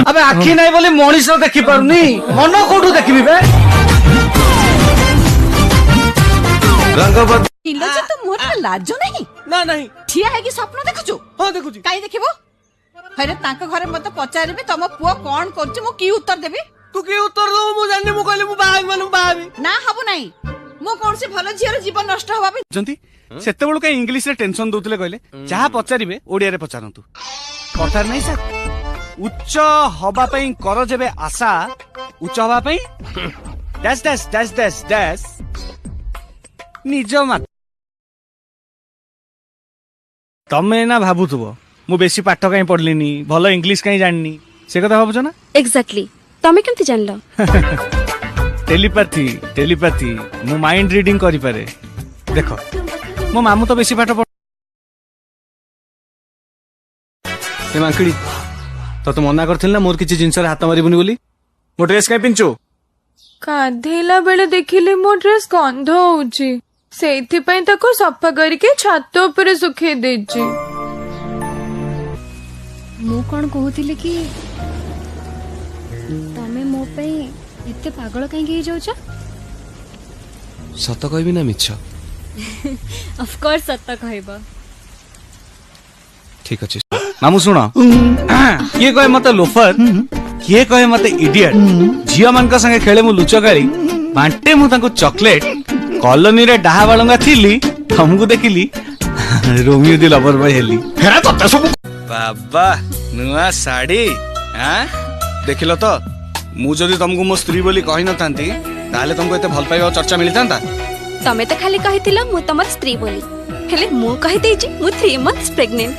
अबे आखि नहीं बोली मनीष देखी पारुनी मन कोठू देखिबी बे रंगवती इलोचे तो मोर लाजो नहीं ना नहीं ठिया है कि स्वप्न देखुछु हां देखुची काई देखिबो हरे तांका घरे मते पचारिबे तम पुओ कोन करछ मु की उत्तर देबी तू की उत्तर दो मु जानि मु कहले मु बाहाई मानु बाहाई ना हबो नहीं मु कोन से भलो झियर जीवन नष्ट होबा पे जंती सेते बेलु के इंग्लिश रे टेंशन दोतले कहले जहा पचारिबे ओडिया रे पचारंतु कथार नहीं सर उच्च हबा पई कर जेबे आशा उच्च हबा पई dash dash dash dash dash निज मत तमे ना भाबुथबो मु बेसी पाठ काई पढलिनी भलो इंग्लिश काई जाननी से कथा भाबुछ ना एग्जैक्टली तमे केमति जानलो टेलीपैथी टेलीपैथी मु माइंड रीडिंग करि पारे देखो मो मामू तो बेसी पाठ पढ ए मांकड़ी तो मना करथिल ना मोर किछि जिंस रे हाथ मारिबुनी बोली मो ड्रेस काई पिंचो गाधेला बेले देखिले मो ड्रेस गंध होउची सेथि पई ताको सफा करके छात ऊपर सुखे देची मु कोन कहूतिले कि तमे मो पे एते पागल काई गई जाउछ सत कहबी ना मिछ ऑफ कोर्स सत्य कहबा ठीक अछि मामू सुन किए कहे मते लोफर किए कहे मते इडियट झिया मानका संगे खेले मु लुचकारी बांटे मु ताको चॉकलेट कॉलोनी रे डाहा बालंगा थिली हमकु देखिली रोमियो दी लवर बॉय हेली हेरा तते सब बाबा नुआ साड़ी हां देखिलो तो मु जदी तुमको मो स्त्री बोली कहि न थांती ताले तुमको एते भल पाइबा चर्चा मिली थांता तमे तो खाली कहितिला मु तमर स्त्री बोली हेले मु कहि देछि मु 3 मंथ्स प्रेग्नेंट